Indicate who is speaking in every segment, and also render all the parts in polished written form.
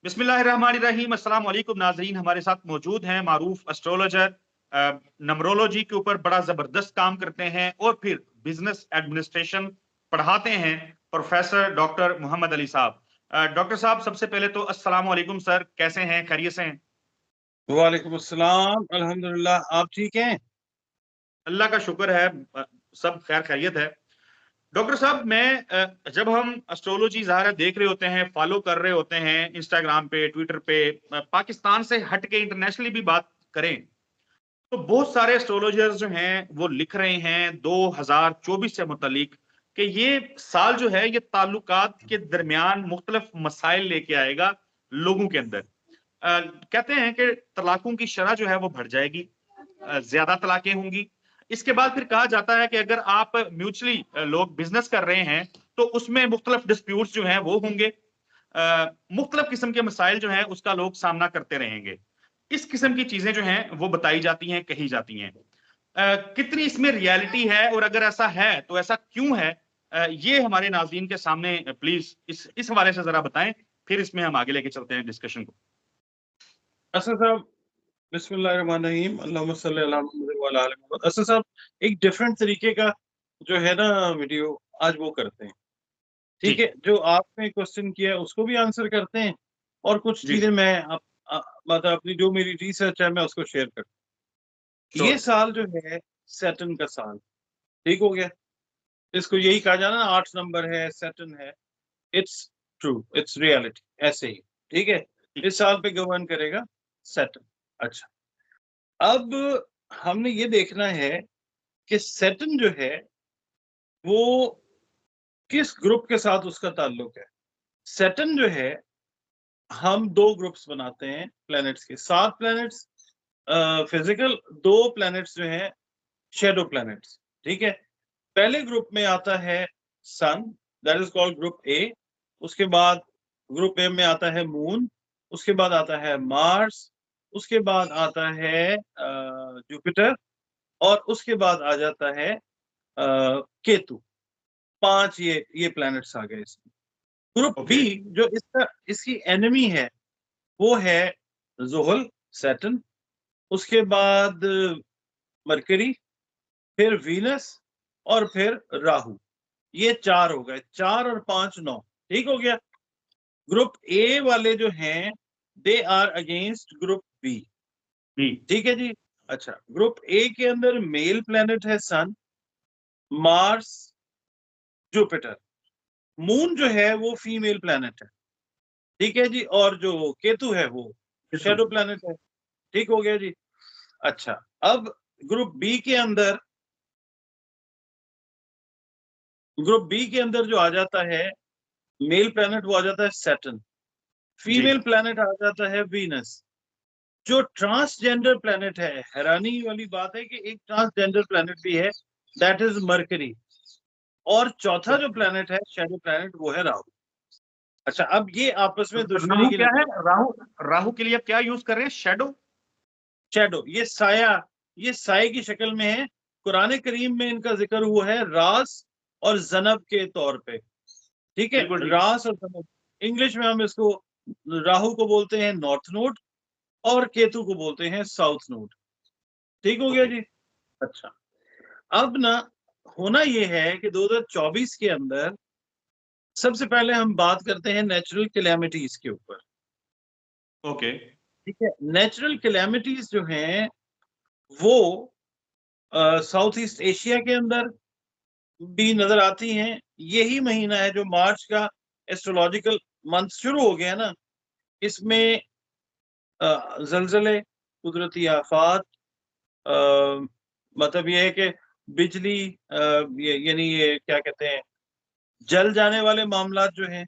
Speaker 1: बिस्मिल्लाहिर्रहमानिर्रहीम। अस्सलाम वालेकुम नाज़रीन, हमारे साथ मौजूद हैं मारूफ एस्ट्रोलॉजर, नमरोलॉजी के ऊपर बड़ा जबरदस्त काम करते हैं और फिर बिजनेस एडमिनिस्ट्रेशन पढ़ाते हैं प्रोफेसर डॉक्टर मोहम्मद अली साहब। डॉक्टर साहब, सबसे पहले तो अस्सलाम वालेकुम सर, कैसे हैं, खैरियत से हैं?
Speaker 2: वालेकुम अस्सलाम, अल्हम्दुलिल्लाह। आप ठीक हैं?
Speaker 1: अल्लाह का शुक्र है, सब खैर खैरियत है। डॉक्टर साहब, मैं जब हम एस्ट्रोलॉजी ज़ाहिर है देख रहे होते हैं, फॉलो कर रहे होते हैं इंस्टाग्राम पे, ट्विटर पे, पाकिस्तान से हट के इंटरनेशनली भी बात करें, तो बहुत सारे एस्ट्रोलॉजर्स जो हैं वो लिख रहे हैं 2024 से मुतलिक कि ये साल जो है ये ताल्लुकात के दरमियान मुख्तलिफ मसाइल लेके आएगा लोगों के अंदर। कहते हैं कि तलाकों की शरह जो है वो बढ़ जाएगी, ज्यादा तलाकें होंगी। इसके बाद फिर कहा जाता है कि अगर आप म्यूचुअली लोग बिजनेस कर रहे हैं तो उसमें मुख्तलिफ डिस्प्यूट्स जो हैं वो होंगे, मुख्तलिफ किस्म के मसाइल जो हैं उसका लोग सामना करते रहेंगे। इस किस्म की चीजें जो हैं वो बताई जाती हैं, कही जाती हैं। कितनी इसमें रियलिटी है और अगर ऐसा है तो ऐसा क्यों है? ये हमारे नाज़रीन के सामने प्लीज इस हवाले से जरा बताएं, फिर इसमें हम आगे लेके चलते हैं डिस्कशन को।
Speaker 2: असद साहब, बिस्मिल्लाहिर्रहमानिर्रहीम, अल्लाहुम्मा सल्ली अला मुहम्मद व अला आलि मुहम्मद। असद साहब, एक डिफरेंट तरीके का जो है ना वीडियो आज वो करते हैं।
Speaker 1: जी
Speaker 2: ठीक है, जो आपने क्वेश्चन किया है उसको भी आंसर करते हैं और कुछ
Speaker 1: जी,
Speaker 2: चीजें मैं मतलब अपनी जो मेरी रिसर्च है मैं उसको शेयर करता हूँ। ये
Speaker 1: श्योर।
Speaker 2: साल जो है सैटर्न का साल, ठीक हो गया। इसको यही कहा जाना ना, 8 नंबर है, सैटर्न है। इट्स ट्रू, इट्स रियलिटी, ऐसे ही। ठीक है, इस साल पे गवर्न करेगा सैटर्न। अच्छा, अब हमने ये देखना है कि सैटर्न जो है वो किस ग्रुप के साथ उसका ताल्लुक है। सैटर्न जो है, हम दो ग्रुप्स बनाते हैं प्लैनेट्स के, 7 प्लैनेट्स फिजिकल, 2 प्लैनेट्स जो हैं शैडो प्लैनेट्स। ठीक है, पहले ग्रुप में आता है sun, that is called group A. उसके बाद ग्रुप ए में आता है मून, उसके बाद आता है मार्स, उसके बाद आता है जुपिटर, और उसके बाद आ जाता है केतु। 5 ये प्लैनेट्स आ गए इसमें। Group B
Speaker 1: okay.
Speaker 2: जो इसकी एनिमी है वो है जोहल, सैटर्न, उसके बाद मरकरी, फिर वीनस, और फिर राहु। ये 4 हो गए, 4 और 5 9। ठीक हो गया। ग्रुप ए वाले जो हैं they are against group B.
Speaker 1: जी।
Speaker 2: ठीक है जी। अच्छा, ग्रुप ए के अंदर मेल प्लेनेट है सन, मार्स, जुपिटर। मून जो है वो फीमेल प्लेनेट है। ठीक है जी, और जो केतु है वो
Speaker 1: केतु।
Speaker 2: शैडो प्लेनेट है। ठीक हो गया जी। अच्छा, अब ग्रुप बी के अंदर ग्रुप बी के अंदर जो आ जाता है मेल प्लेनेट, वो आ जाता है सैटर्न।
Speaker 1: जी।
Speaker 2: फीमेल प्लेनेट आ जाता है वीनस। जो ट्रांसजेंडर प्लेनेट है, हैरानी वाली बात है कि एक ट्रांसजेंडर प्लेनेट भी है, दैट इज मरकरी। और चौथा जो प्लेनेट है शैडो प्लेनेट वो है राहु। अच्छा, अब ये आपस में दुश्मनी
Speaker 1: राहु
Speaker 2: की
Speaker 1: क्या है?
Speaker 2: लकीर।
Speaker 1: राहु, राहु के लिए आप क्या यूज कर रहे हैं? शेडो।
Speaker 2: शैडो, ये साया, ये साए की शक्ल में है। कुरान करीम में इनका जिक्र हुआ है रास और जनब के तौर पे। ठीक है,
Speaker 1: बिल्कुल ठीक।
Speaker 2: रास और जनब। इंग्लिश में हम इसको, राहु को बोलते हैं नॉर्थ नोड और केतु को बोलते हैं साउथ नोड। ठीक हो गया
Speaker 1: ओके।
Speaker 2: जी। अच्छा, अब ना होना ये है कि 2024 के अंदर सबसे पहले हम बात करते हैं नेचुरल कैलेमिटीज के ऊपर।
Speaker 1: ओके।
Speaker 2: ठीक है, नेचुरल कैलेमिटीज जो हैं वो साउथ ईस्ट एशिया के अंदर भी नजर आती हैं। यही महीना है जो मार्च का एस्ट्रोलॉजिकल मंथ शुरू हो गया ना, इसमें जलजले, कुदरती आफात, मतलब ये है कि बिजली, यानी ये क्या कहते हैं, जल जाने वाले मामलात जो हैं,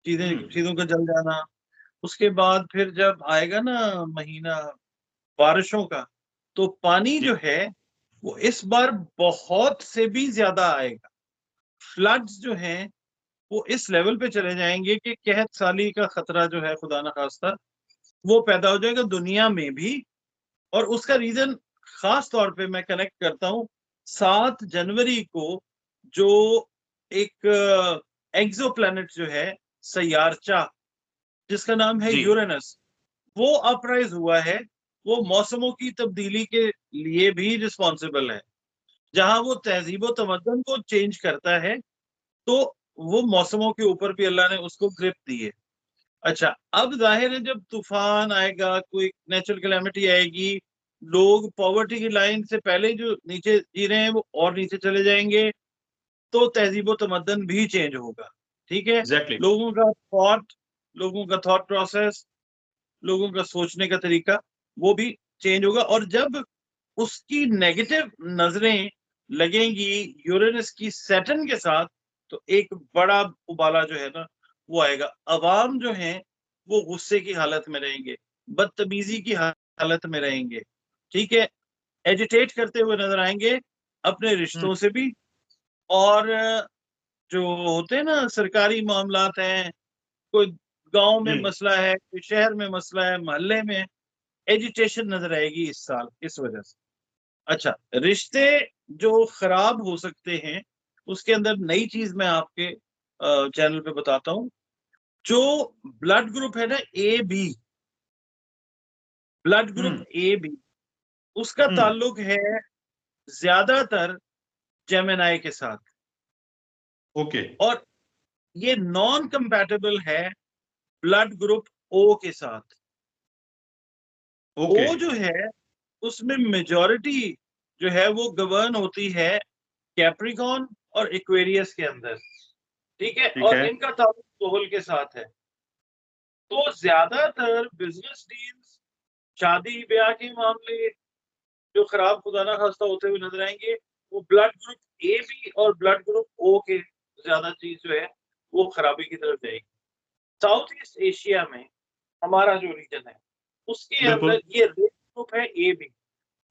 Speaker 2: चीजों का जल जाना। उसके बाद फिर जब आएगा ना महीना बारिशों का, तो पानी
Speaker 1: जी।
Speaker 2: जो है वो इस बार बहुत से भी ज्यादा आएगा। फ्लड्स जो हैं वो इस लेवल पे चले जाएंगे कि कहत साली का खतरा जो है, खुदा ना खास्ता, वो पैदा हो जाएगा दुनिया में भी। और उसका रीजन खास तौर पे मैं कनेक्ट करता हूँ 7 जनवरी को, जो एक एक्सोप्लैनेट जो है सयारचा, जिसका नाम है
Speaker 1: जी।
Speaker 2: यूरेनस, वो अपराइज हुआ है। वो मौसमों की तब्दीली के लिए भी रिस्पॉन्सिबल है। जहां वो तहजीब तमद्दन को चेंज करता है, तो वो मौसमों के ऊपर भी अल्लाह ने उसको ग्रिप दी है। अच्छा, अब जाहिर है जब तूफान आएगा, कोई नेचुरल कैलेमिटी आएगी, लोग पॉवर्टी की लाइन से पहले जो नीचे जी रहे हैं वो और नीचे चले जाएंगे, तो तहजीब तमद्दन भी चेंज होगा। ठीक है,
Speaker 1: एग्जैक्टली।
Speaker 2: लोगों का थॉट, लोगों का थॉट प्रोसेस, लोगों का सोचने का तरीका, वो भी चेंज होगा। और जब उसकी नेगेटिव नजरें लगेंगी यूरेनस की सैटर्न के साथ, तो एक बड़ा उबाला जो है ना वो आएगा। अवाम जो है वो गुस्से की हालत में रहेंगे, बदतमीजी की हालत में रहेंगे। ठीक है, एजिटेट करते हुए नजर आएंगे अपने रिश्तों से भी। और जो होते हैं ना सरकारी मामलात हैं, कोई गांव में
Speaker 1: हम्म।
Speaker 2: मसला है, कोई शहर में मसला है, मोहल्ले में एजिटेशन नजर आएगी इस साल इस वजह से। अच्छा, रिश्ते जो खराब हो सकते हैं, उसके अंदर नई चीज मैं आपके चैनल पे बताता हूँ। जो ब्लड ग्रुप है ना A B, blood group
Speaker 1: hmm.
Speaker 2: A B, उसका
Speaker 1: हम्म।
Speaker 2: ताल्लुक है ज्यादातर जेमिनाई के साथ।
Speaker 1: ओके।
Speaker 2: और ये नॉन कंपैटिबल है ब्लड ग्रुप ओ के साथ।
Speaker 1: ओके।
Speaker 2: ओ जो है उसमें मेजॉरिटी जो है वो गवर्न होती है कैप्रिकॉन और एक्वेरियस के अंदर। ठीक है,
Speaker 1: ठीक
Speaker 2: और
Speaker 1: है।
Speaker 2: इनका ताल्लुक सोहल के साथ है। तो ज्यादातर बिजनेस डील्स, शादी ब्याह के मामले जो खराब खुदा ना खास्ता होते हुए नजर आएंगे, वो ब्लड ग्रुप ए बी और ब्लड ग्रुप ओ के ज्यादा चीज जो है वो खराबी की तरफ जाएगी। साउथ ईस्ट एशिया में हमारा जो रीजन है उसके
Speaker 1: बिल्कुल।
Speaker 2: अंदर ये रेड ग्रुप है ए बी।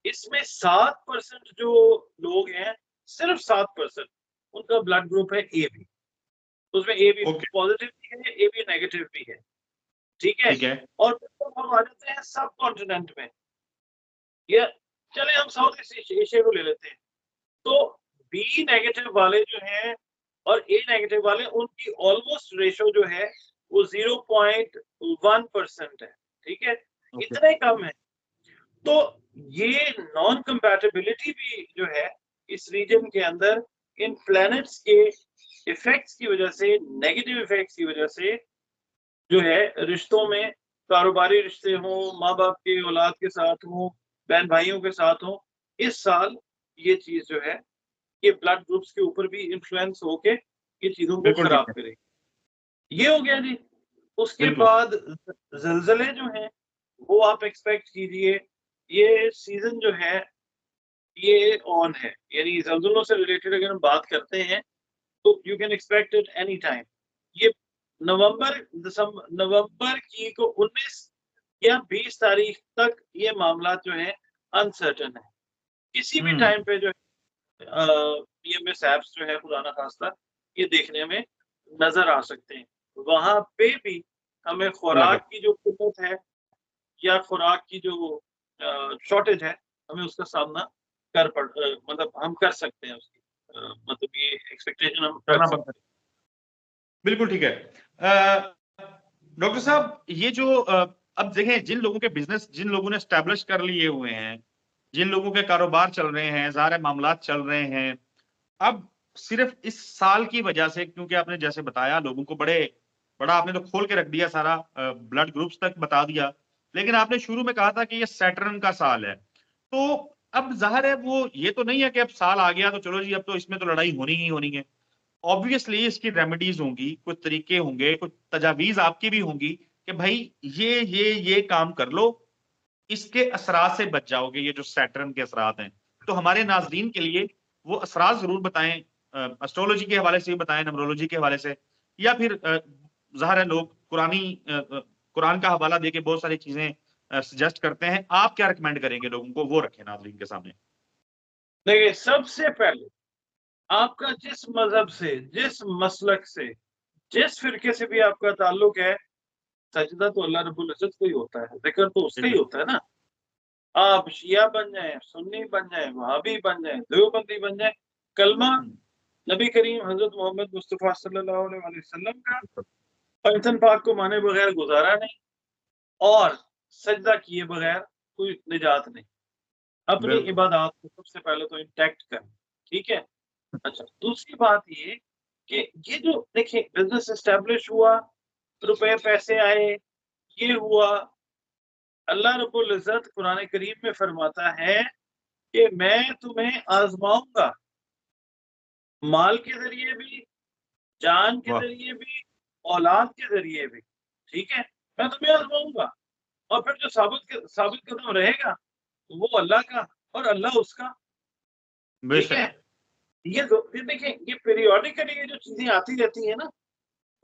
Speaker 2: इसमें 7% जो लोग हैं, सिर्फ 7% उनका ब्लड ग्रुप है ए बी। उसमें ए बी
Speaker 1: ओके।
Speaker 2: पॉजिटिव भी है, ए बी नेगेटिव भी है। ठीक है,
Speaker 1: ठीक है।
Speaker 2: और फिर हम आ जाते हैं सब कॉन्टिनेंट में। ये चले हम साउथ ईस्ट एशिया को ले लेते हैं। तो बी नेगेटिव वाले जो हैं और ए नेगेटिव वाले, उनकी ऑलमोस्ट रेशो जो है वो 0.1% है। ठीक है,
Speaker 1: ओके।
Speaker 2: इतने कम है। तो ये नॉन कंपैटिबिलिटी भी जो है इस रीजन के अंदर इन प्लैनेट्स के इफेक्ट्स की वजह से, नेगेटिव इफेक्ट्स की वजह से जो है रिश्तों में, कारोबारी रिश्ते हों, माँ बाप के औलाद के साथ हों, बहन भाइयों के साथ हों, इस साल ये चीज जो है ये ब्लड ग्रुप्स के ऊपर भी इन्फ्लुएंस होके ये चीजों को
Speaker 1: बिल्कुल ठीक
Speaker 2: खराब
Speaker 1: है।
Speaker 2: करेगी। ये हो गया जी। उसके
Speaker 1: बिल्कुल।
Speaker 2: बाद जलजले जो हैं वो आप एक्सपेक्ट कीजिए। ये सीजन जो है ये ऑन है, यानी जलजलों से रिलेटेड अगर हम बात करते हैं तो you can expect it any time. ये नवंबर की को 19 या 20 तारीख तक ये मामला जो है अनसर्टन है। किसी भी
Speaker 1: हम्म।
Speaker 2: टाइम पे जो है ये मिसहैप्स जो है खुदा ना खास्ता ये देखने में नजर आ सकते हैं। वहां पे भी हमें
Speaker 1: अल्लाह का।
Speaker 2: खुराक की जो किल्लत है या खुराक की जो शॉर्टेज है, हमें उसका सामना मतलब हम कर सकते हैं उसकी, मतलब ये एक्सपेक्टेशन हम रख
Speaker 1: करना पड़ता
Speaker 2: सकते
Speaker 1: है। बिल्कुल ठीक है। डॉक्टर साहब, ये जो अब देखें, जिन लोगों के बिजनेस, जिन लोगों ने स्टैब्लिश कर लिए हुए हैं, जिन लोगों के कारोबार चल रहे हैं, ज़ाहिर मामलात चल रहे हैं, अब सिर्फ इस साल की वजह से, क्योंकि आपने जैसे बताया लोगों को बड़ा आपने तो खोल के रख दिया सारा, ब्लड ग्रुप्स तक बता दिया। लेकिन आपने शुरू में कहा था कि ये सैटर्न का साल है। तो अब ज़ाहिर है वो ये तो नहीं है कि अब साल आ गया तो चलो जी अब तो इसमें तो लड़ाई होनी ही होनी है। ऑब्वियसली इसकी रेमेडीज होंगी, कुछ तरीके होंगे, कुछ तजावीज आपकी भी होंगी कि भाई ये काम कर लो, इसके असरात से बच जाओगे, ये जो सैटर्न के असरात हैं। तो हमारे नाजरीन के लिए वो असरात जरूर बताएं, एस्ट्रोलॉजी के हवाले से भी बताएं, नमरोलॉजी के हवाले से, या फिर ज़ाहिर है लोग कुरान का हवाला देके बहुत सारी चीजें सजेस्ट करते हैं। आप क्या रिकमेंड करेंगे लोगों को, वो रखें नाजरीन के सामने।
Speaker 2: देखिए, सबसे पहले आपका जिस मजहब से, जिस मसलक से, जिस फिरके से भी आपका ताल्लुक है, सजदा तो अल्लाह रब्बुल इज्जत को ही होता है, जिक्र तो उसका ही
Speaker 1: बिल्कुल।
Speaker 2: होता है ना। आप शिया बन जाए, सुन्नी बन जाए, वहाबी बन जाए, देवबंदी बन जाए, कलमा
Speaker 1: हम्म।
Speaker 2: नबी करीम हजरत मोहम्मद मुस्तफ़ा सल्लल्लाहु अलैहि वसल्लम का पैगंबर पाक को माने बगैर गुजारा नहीं, और सजदा किए बगैर कोई निजात नहीं। अपनी
Speaker 1: बिल्कुल।
Speaker 2: इबादत को सबसे पहले तो इंटैक्ट करें, ठीक है? अच्छा, दूसरी बात ये कि ये जो देखिए बिज़नेस एस्टेब्लिश हुआ, रुपए पैसे आए, ये हुआ, अल्लाह रब्बुल इज़्ज़त कुरान करीम में फरमाता है कि मैं तुम्हें आज़माऊँगा, माल के ज़रिए भी, जान के
Speaker 1: वाह!
Speaker 2: ज़रिए भी, औलाद के ज़रिए भी, ठीक है? मैं तुम्हें आज़माऊँगा, और फिर जो साबित कदम रहेगा, वो अल्लाह का और अल्लाह उसका, ठीक है?
Speaker 1: बेशक।
Speaker 2: ये देखिए, ये पीरियोडिकली ये जो चीज़ें आती रहती हैं ना,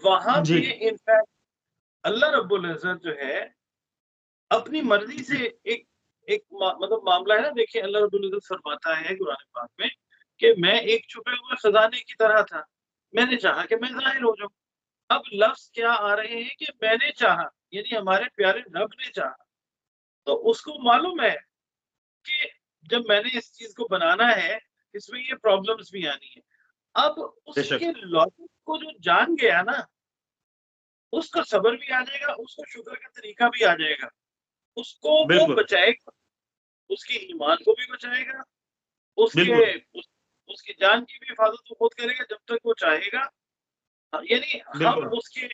Speaker 2: वहाँ
Speaker 1: जी,
Speaker 2: पे इनफैक्ट अल्लाह रब्बुल इज़्ज़त जो है, अपनी मर्ज़ी से एक एक मतलब मामला है ना, देखिए अल्लाह रब्बुल इज़्ज़त फरमाता है कुरान पाक में कि मैं एक छुपे हुए खज़ाने की तरह था, मैंने चाहा कि मैं ज़ाहिर हो जाऊँ। अब लफ्ज़ क्या आ रहे हैं कि मैंने चाहा, यानी हमारे प्यारे रब ने चाहा। तो उसको मालूम है कि जब मैंने इस चीज़ को बनाना है, इसमें ये प्रॉब्लम्स भी आनी है। अब
Speaker 1: बेशक।
Speaker 2: उसके लॉजिक को जो जान गया ना, उसको सब्र भी आ जाएगा, उसको शुक्र का तरीका भी आ जाएगा। उसको वो
Speaker 1: बिल्कुल,
Speaker 2: बचाएगा, उसके ईमान को भी बचाएगा, उसके
Speaker 1: बिल्कुल,
Speaker 2: उस उसकी जान की भी हिफाज़त वो खुद करेगा जब तक वो चाहेगा। यानी हम
Speaker 1: बिल्कुल।
Speaker 2: उसके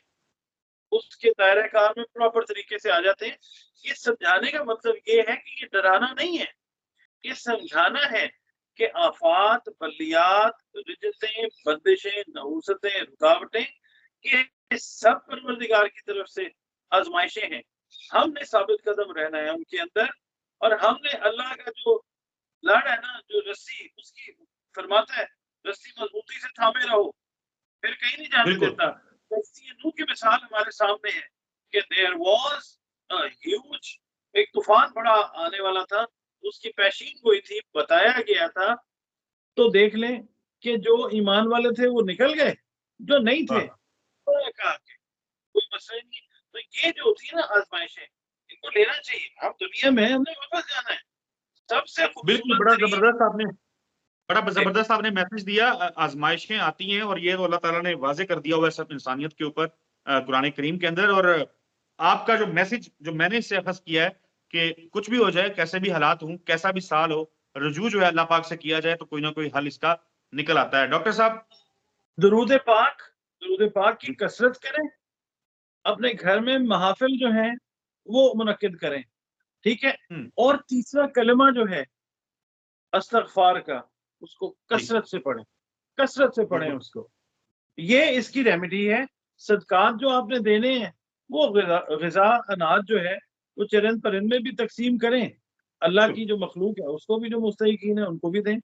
Speaker 2: उसके दायरे-कार में प्रॉपर तरीके से आ जाते हैं। ये समझाने का मतलब ये है कि ये डराना नहीं है, ये समझाना है कि आफ़ात, बलियात, रिज़्क़ें, बंदिशें, नहूसतें, रुकावटें, ये सब परवरदिगार की तरफ से आज़माइशें हैं। हमने साबित कदम रहना है उनके अंदर, और हमने अल्लाह का जो लड़ है ना, जो रस्सी उसकी फरमाता है, रस्सी मज़बूती से थामे रहो, फिर कहीं नहीं जाने
Speaker 1: बिल्कुल,
Speaker 2: देता। कश्ती नूह की मिसाल हमारे सामने है कि देयर वाज़ अ ह्यूज, एक तूफ़ान बड़ा आने वाला था, उसकी पेशीन गोई थी, बताया गया था। तो देख लें कि जो ईमान वाले थे वो निकल गए, जो नहीं थे,
Speaker 1: हाँ।
Speaker 2: उन्होंने कहा कि कोई मसला ही नहीं है। तो ये जो होती है ना आज़माइशें, इनको लेना चाहिए। हम दुनिया में हमने वापस जाना है। सबसे
Speaker 1: बिल्कुल,
Speaker 2: खूबसूरत तरीन
Speaker 1: बड़ा
Speaker 2: ए
Speaker 1: ज़बरदस्त आपने मैसेज दिया। आज़माइशें आती हैं और ये तो अल्लाह ताला ने वाज़ेह कर दिया हुआ है सब इंसानियत के ऊपर कुरान करीम के अंदर। और आपका जो मैसेज जो मैंने इससे अख़ज़ किया है कि कुछ भी हो जाए, कैसे भी हालात हों, कैसा भी साल हो, रुजू जो है अल्लाह पाक से किया जाए तो कोई ना कोई हल इसका निकल आता है। डॉक्टर साहब।
Speaker 2: दरूद पाक की
Speaker 1: जी।
Speaker 2: कसरत करें, अपने घर में महफ़िल जो है, वो मुनक्किद करें, ठीक है?
Speaker 1: हुँ,
Speaker 2: और तीसरा कलमा जो है इस्तग़फ़ार का, उसको
Speaker 1: जी,
Speaker 2: कसरत से पढ़ें
Speaker 1: बिल्कुल,
Speaker 2: उसको। ये इसकी रेमेडी है। सदक़ात जो आपने देने हैं, वो ग़िज़ा अनाज जो है, वो चरंद-परिंद में भी तक़सीम करें। अल्लाह
Speaker 1: बिल्कुल।
Speaker 2: की जो मख़लूक है, उसको भी, जो मुस्तहिक़ीन है, उनको भी दें।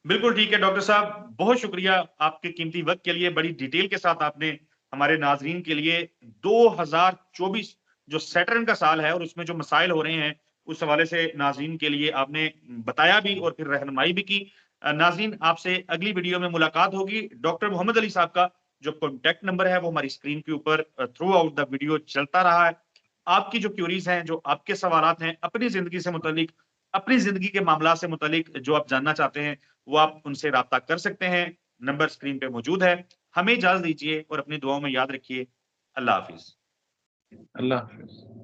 Speaker 1: बिल्कुल ठीक है डॉक्टर साहब, बहुत शुक्रिया आपके कीमती वक़्त के लिए। बड़ी डिटेल के साथ आपने हमारे नाज़रीन के लिए 2024 जो सैटर्न का साल है और उसमें जो मसाइल हो रहे हैं, उस हवाले से नाज़रीन के लिए आपने बताया भी और फिर रहनुमाई भी की। नाज़रीन, आपसे अगली वीडियो में मुलाकात होगी। डॉक्टर मोहम्मद अली साहब का जो कॉन्टैक्ट नंबर है, वो हमारी स्क्रीन के ऊपर थ्रू आउट द वीडियो चलता रहा है। आपकी जो क्वेरीज़ हैं, जो आपके सवालात हैं, अपनी ज़िंदगी से मुतल्लिक, अपनी ज़िंदगी के मामलात से मुतल्लिक जो आप जानना चाहते हैं, वो आप उनसे राब्ता कर सकते हैं। नंबर स्क्रीन पे मौजूद है। हमें इजाज़त दीजिए और अपनी दुआओं में याद रखिए। अल्लाह हाफ़िज़।
Speaker 2: अल्लाह हाफ़िज़।